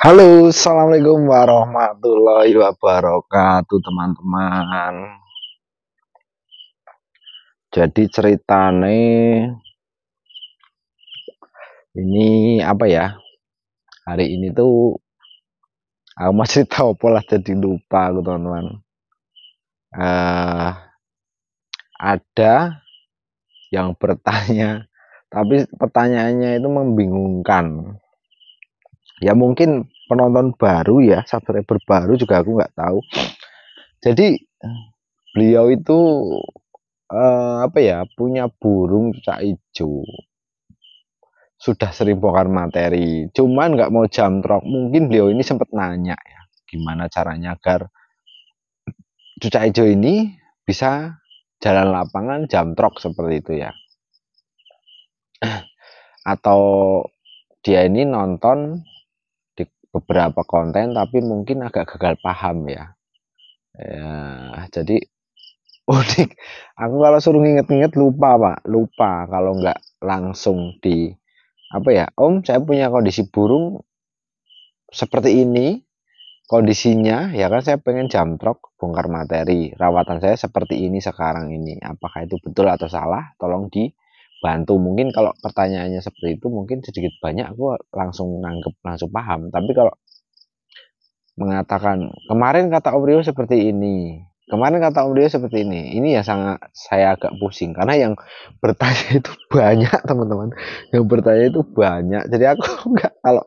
Halo, assalamualaikum warahmatullahi wabarakatuh, teman-teman. Jadi ceritane ini apa ya? Hari ini tuh aku masih tahu pola jadi lupa aku, teman-teman. eh ada yang bertanya, tapi pertanyaannya itu membingungkan. Ya mungkin penonton baru ya, subscriber baru juga aku nggak tahu. Jadi beliau itu apa ya, punya burung cucak hijau. Sudah sering bongkar materi, cuman nggak mau jamtrok. Mungkin beliau ini sempat nanya ya, gimana caranya agar cucak hijau ini bisa jalan lapangan jamtrok seperti itu ya. Atau dia ini nonton di beberapa konten tapi mungkin agak gagal paham ya. Jadi unik. Aku kalau suruh nginget-nginget lupa pak, lupa kalau nggak langsung di apa ya, Om saya punya kondisi burung seperti ini kondisinya ya kan, saya pengen jamtrok bongkar materi, rawatan saya seperti ini sekarang ini, apakah itu betul atau salah, tolong dibantu. Mungkin kalau pertanyaannya seperti itu mungkin sedikit banyak aku langsung nanggep, langsung paham. Tapi kalau mengatakan kemarin kata Om Rio seperti ini, kemarin kata Om Rio seperti ini ya sangat saya agak pusing karena yang bertanya itu banyak, teman-teman. Yang bertanya itu banyak, jadi aku nggak, kalau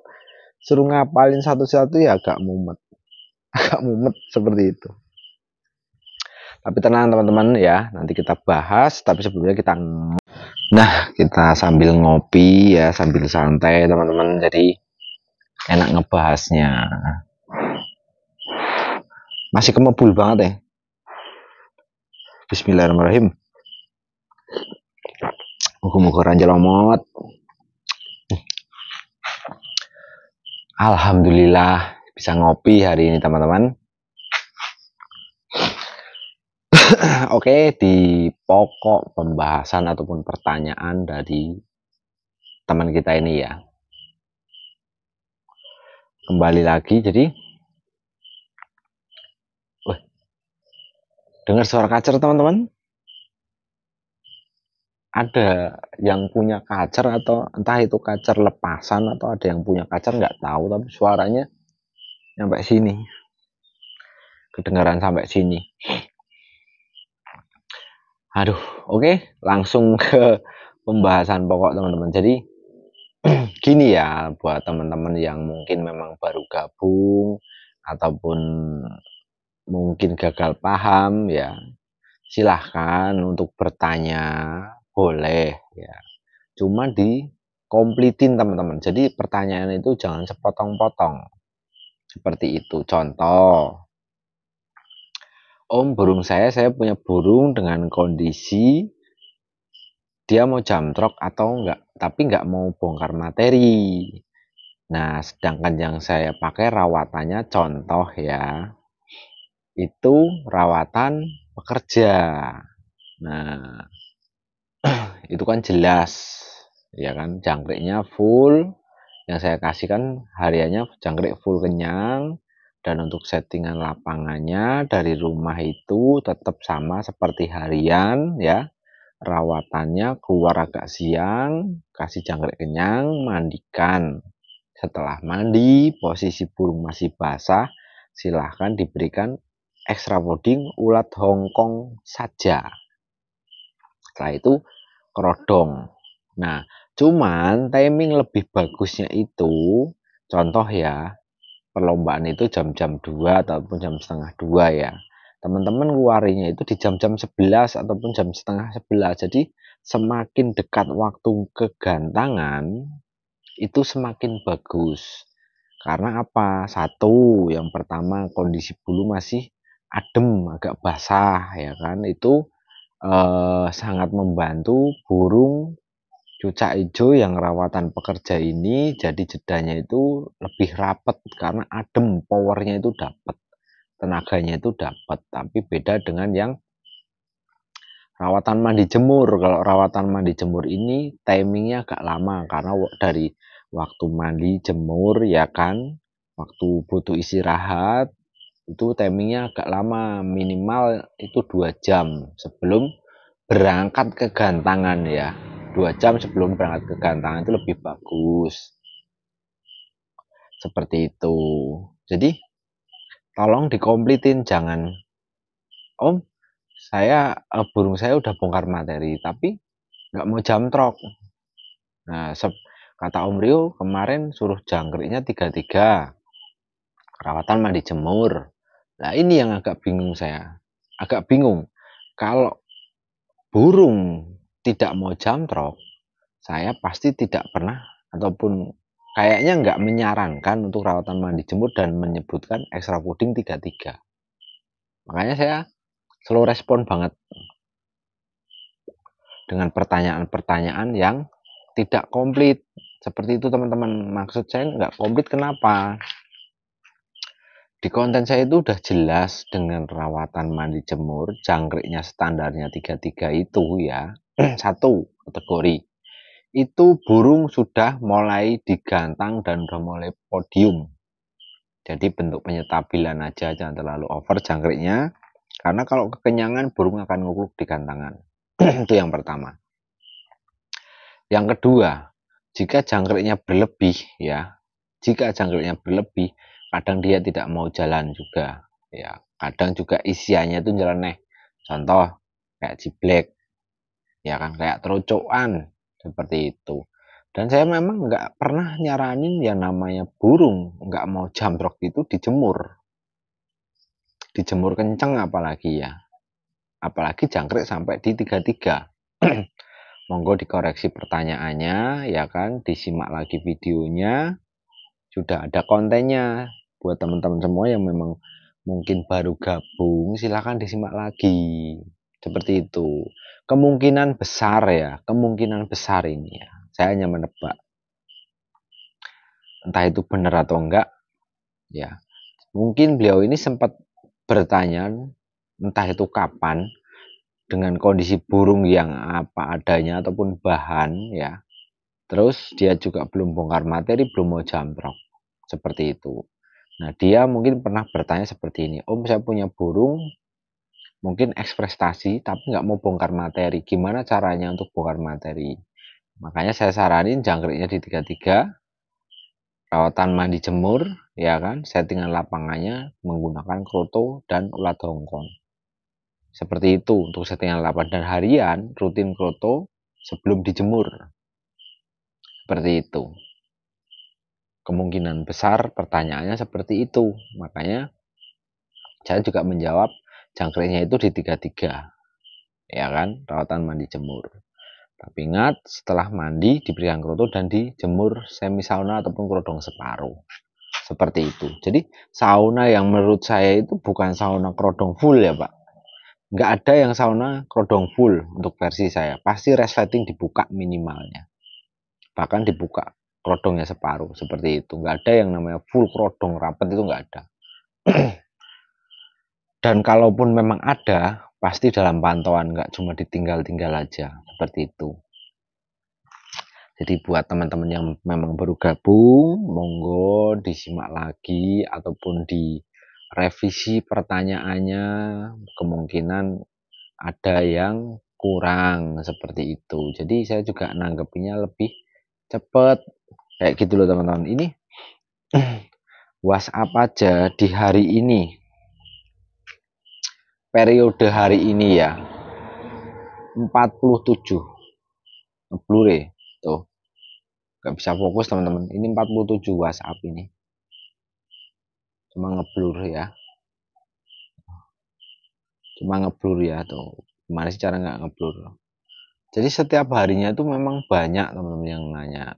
suruh ngapalin satu-satu ya agak mumet, seperti itu. Tapi tenang teman-teman ya, nanti kita bahas. Tapi sebelumnya kita sambil ngopi ya, sambil santai teman-teman. Jadi enak ngebahasnya. Masih kemebul banget ya. Bismillahirrahmanirrahim. Muga-muga ranjal omot. Alhamdulillah bisa ngopi hari ini teman-teman. Oke, di pokok pembahasan ataupun pertanyaan dari teman kita ini ya, kembali lagi. Jadi dengar suara kacer teman-teman? Ada yang punya kacer atau entah itu kacer lepasan atau ada yang punya kacer, nggak tahu, tapi suaranya sampai sini, kedengaran sampai sini. Aduh, oke, langsung ke pembahasan pokok teman-teman. Jadi gini ya, buat teman-teman yang mungkin memang baru gabung ataupun mungkin gagal paham ya, silahkan untuk bertanya, boleh ya. Cuma dikomplitin teman-teman. Jadi pertanyaan itu jangan sepotong-potong. Seperti itu. Contoh, Om, burung saya punya burung dengan kondisi dia mau jamtrok atau enggak, tapi enggak mau bongkar materi. Nah, sedangkan yang saya pakai rawatannya contoh ya, itu rawatan pekerja. Nah, itu kan jelas ya kan, jangkriknya full. Yang saya kasihkan hariannya jangkrik full kenyang, dan untuk settingan lapangannya dari rumah itu tetap sama seperti harian ya. Rawatannya keluar agak siang, kasih jangkrik kenyang, mandikan. Setelah mandi, posisi burung masih basah, silahkan diberikan extra fooding ulat Hongkong saja. Setelah itu kerodong. Nah, cuman timing lebih bagusnya itu, contoh ya, perlombaan itu jam-jam 2 ataupun jam setengah 2 ya. Teman-teman keluarinya itu di jam-jam 11 ataupun jam setengah 11. Jadi semakin dekat waktu kegantangan itu semakin bagus. Karena apa? Satu, yang pertama kondisi bulu masih adem, agak basah ya kan. Itu sangat membantu burung cucak hijau yang rawatan pekerja ini, jadi jedanya itu lebih rapat karena adem, powernya itu dapat, tenaganya itu dapat. Tapi beda dengan yang rawatan mandi jemur. Kalau rawatan mandi jemur ini timingnya agak lama karena dari waktu mandi jemur ya kan, waktu butuh istirahat itu timingnya agak lama, minimal itu 2 jam sebelum berangkat ke gantangan ya. 2 jam sebelum berangkat ke gantangan itu lebih bagus. Seperti itu. Jadi tolong dikomplitin, jangan Om, burung saya udah bongkar materi tapi nggak mau jamtrok. Nah, kata Om Rio kemarin suruh jangkriknya 33, perawatan mandi jemur. Nah, ini yang agak bingung saya. Agak bingung. Kalau burung tidak mau jamtrok, saya pasti tidak pernah ataupun kayaknya nggak menyarankan untuk rawatan mandi jemur dan menyebutkan extra fooding 33. Makanya saya slow respon banget dengan pertanyaan-pertanyaan yang tidak komplit. Seperti itu teman-teman. Maksud saya nggak komplit kenapa? Di konten saya itu udah jelas dengan rawatan mandi jemur, jangkriknya standarnya 33 itu ya. Satu kategori. Itu burung sudah mulai digantang dan udah mulai podium. Jadi bentuk penyetabilan aja, jangan terlalu over jangkriknya. Karena kalau kekenyangan burung akan ngukluk di gantangan. Itu yang pertama. Yang kedua, jika jangkriknya berlebih ya, jika jangkriknya berlebih, kadang dia tidak mau jalan juga ya. Kadang juga isiannya itu nyeleneh. Contoh kayak jiblek, ya kan, kayak terocokan seperti itu. Dan saya memang nggak pernah nyaranin yang namanya burung nggak mau jamrok itu dijemur kenceng apalagi ya, apalagi jangkrik sampai di 33. Monggo dikoreksi pertanyaannya ya kan, disimak lagi videonya, sudah ada kontennya. Buat teman-teman semua yang memang mungkin baru gabung, silahkan disimak lagi seperti itu. Kemungkinan besar ya, kemungkinan besar ini ya, saya hanya menebak, entah itu benar atau enggak ya. Mungkin beliau ini sempat bertanya entah itu kapan, dengan kondisi burung yang apa adanya ataupun bahan ya. Terus dia juga belum bongkar materi, belum mau jamrok. Seperti itu. Nah, dia mungkin pernah bertanya seperti ini. Om, saya punya burung, mungkin eksprestasi, tapi nggak mau bongkar materi. Gimana caranya untuk bongkar materi? Makanya saya saranin jangkriknya di 33, rawatan mandi jemur, ya kan, settingan lapangannya menggunakan kroto dan ulat hongkong. Seperti itu untuk settingan lapangan dan harian, rutin kroto sebelum dijemur. Seperti itu. Kemungkinan besar pertanyaannya seperti itu. Makanya saya juga menjawab jangkriknya itu di 33. Ya kan, rawatan mandi jemur. Tapi ingat, setelah mandi diberikan kroto dan dijemur semi sauna ataupun kerodong separuh. Seperti itu. Jadi sauna yang menurut saya itu bukan sauna kerodong full ya Pak. Nggak ada yang sauna kerodong full untuk versi saya. Pasti resleting dibuka minimalnya. Bahkan dibuka kerodongnya separuh. Seperti itu. Nggak ada yang namanya full kerodong rapet, itu nggak ada. Dan kalaupun memang ada, pasti dalam pantauan, nggak cuma ditinggal-tinggal aja. Seperti itu. Jadi buat teman-teman yang memang baru gabung, monggo disimak lagi ataupun direvisi pertanyaannya. Kemungkinan ada yang kurang seperti itu. Jadi saya juga nanggepinnya lebih cepat. Kayak gitu loh teman-teman. Ini WhatsApp aja di hari ini. Periode hari ini ya. 47 ngeblur tuh, nggak bisa fokus teman-teman. Ini 47 WhatsApp ini, cuma ngeblur ya, tuh. Gimana sih cara nggak ngeblur? Jadi setiap harinya itu memang banyak teman-teman yang nanya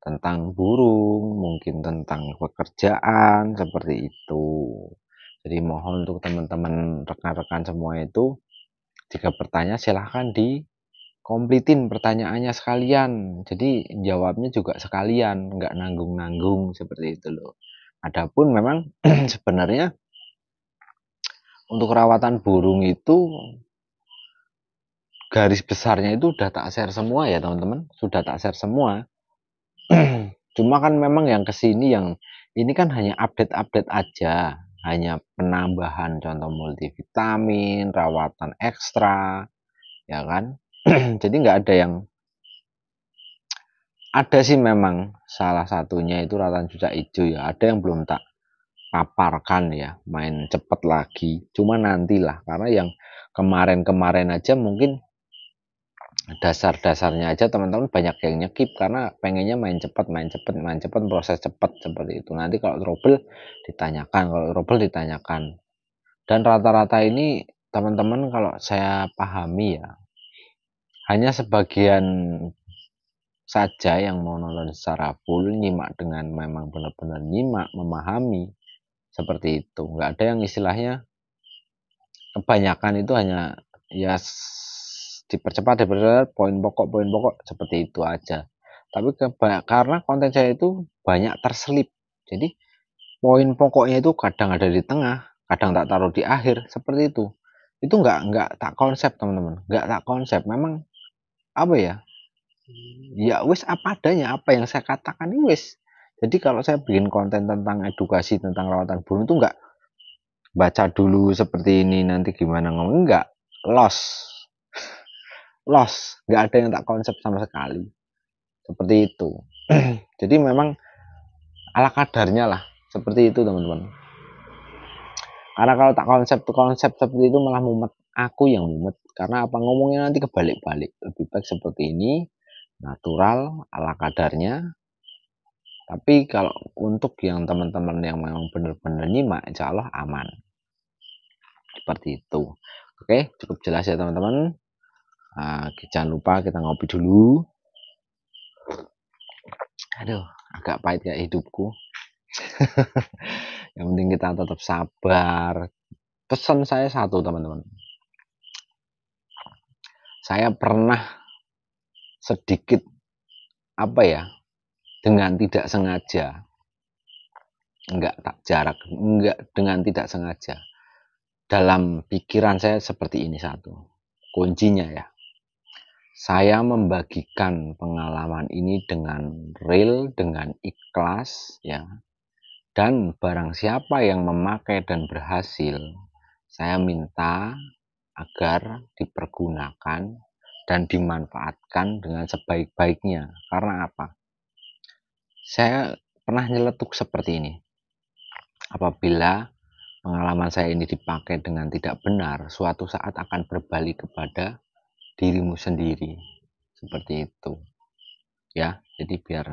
tentang burung, mungkin tentang pekerjaan seperti itu. Jadi mohon untuk teman-teman rekan-rekan semua itu, jika bertanya silahkan kompletin pertanyaannya sekalian, jadi jawabnya juga sekalian, nggak nanggung-nanggung seperti itu loh. Adapun memang sebenarnya untuk rawatan burung itu garis besarnya itu udah tak share semua ya teman-teman, sudah tak share semua. Cuma kan memang yang kesini ini kan hanya update-update aja, hanya penambahan contoh multivitamin, rawatan ekstra, ya kan. Jadi nggak ada yang ada sih memang salah satunya itu rawatan cucak hijau ya, ada yang belum tak paparkan ya, main cepet lagi, cuma nantilah karena yang kemarin-kemarin aja mungkin dasar-dasarnya aja teman-teman banyak yang nyekip karena pengennya main cepet, main cepet, main cepet, proses cepet seperti itu. Nanti kalau trouble ditanyakan, kalau trouble ditanyakan. Dan rata-rata ini teman-teman kalau saya pahami ya, hanya sebagian saja yang mau nonton secara full, nyimak dengan memang benar-benar nyimak, memahami seperti itu. Nggak ada yang istilahnya kebanyakan itu hanya ya dipercepat poin pokok seperti itu aja. Tapi karena konten saya itu banyak terselip, jadi poin pokoknya itu kadang ada di tengah, kadang tak taruh di akhir seperti itu. Itu nggak tak konsep teman-teman, nggak tak konsep. Memang apa ya? Ya wis apa adanya, apa yang saya katakan ini wis. Jadi kalau saya bikin konten tentang edukasi tentang rawatan burung itu nggak baca dulu seperti ini nanti gimana ngomong, enggak, loss, nggak ada yang tak konsep sama sekali seperti itu. Jadi memang ala kadarnya lah seperti itu teman-teman, karena kalau tak konsep seperti itu malah mumet, aku yang mumet karena apa, ngomongnya nanti kebalik-balik. Lebih baik seperti ini, natural ala kadarnya. Tapi kalau untuk yang teman-teman yang memang benar-benar nyimak, insya Allah aman seperti itu. Oke, cukup jelas ya teman-teman. Jangan lupa kita ngopi dulu. Aduh, agak pahit kayak hidupku. Yang penting kita tetap sabar. Pesan saya satu teman-teman, saya pernah sedikit apa ya, dengan tidak sengaja, enggak tak jarak, enggak dengan tidak sengaja, dalam pikiran saya seperti ini satu kuncinya ya, saya membagikan pengalaman ini dengan real, dengan ikhlas ya. Dan barang siapa yang memakai dan berhasil, saya minta agar dipergunakan dan dimanfaatkan dengan sebaik-baiknya. Karena apa? Saya pernah nyeletuk seperti ini. Apabila pengalaman saya ini dipakai dengan tidak benar, suatu saat akan berbalik kepada dirimu sendiri. Seperti itu. Ya, jadi biar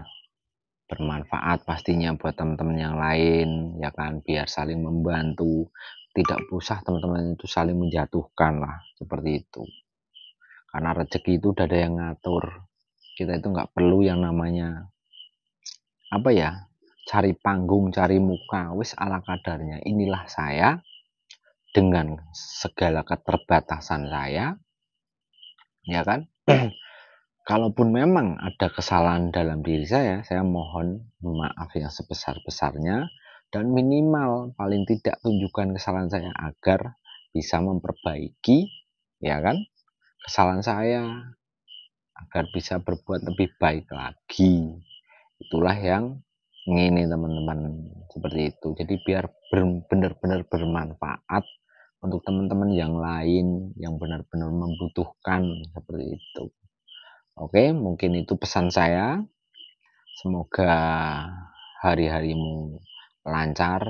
bermanfaat pastinya buat teman-teman yang lain ya kan, biar saling membantu, tidak usah teman-teman itu saling menjatuhkan lah seperti itu, karena rezeki itu udah ada yang ngatur, kita itu nggak perlu yang namanya apa ya, cari panggung, cari muka, wis ala kadarnya. Inilah saya dengan segala keterbatasan saya ya kan. Kalaupun memang ada kesalahan dalam diri saya mohon maaf yang sebesar-besarnya, dan minimal paling tidak tunjukkan kesalahan saya agar bisa memperbaiki ya kan kesalahan saya, agar bisa berbuat lebih baik lagi. Itulah yang ini teman-teman seperti itu. Jadi biar benar-benar bermanfaat untuk teman-teman yang lain yang benar-benar membutuhkan seperti itu. Oke, mungkin itu pesan saya. Semoga hari-harimu lancar,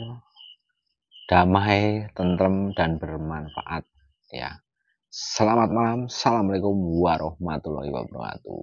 damai, tentrem, dan bermanfaat. Ya. Selamat malam. Assalamualaikum warahmatullahi wabarakatuh.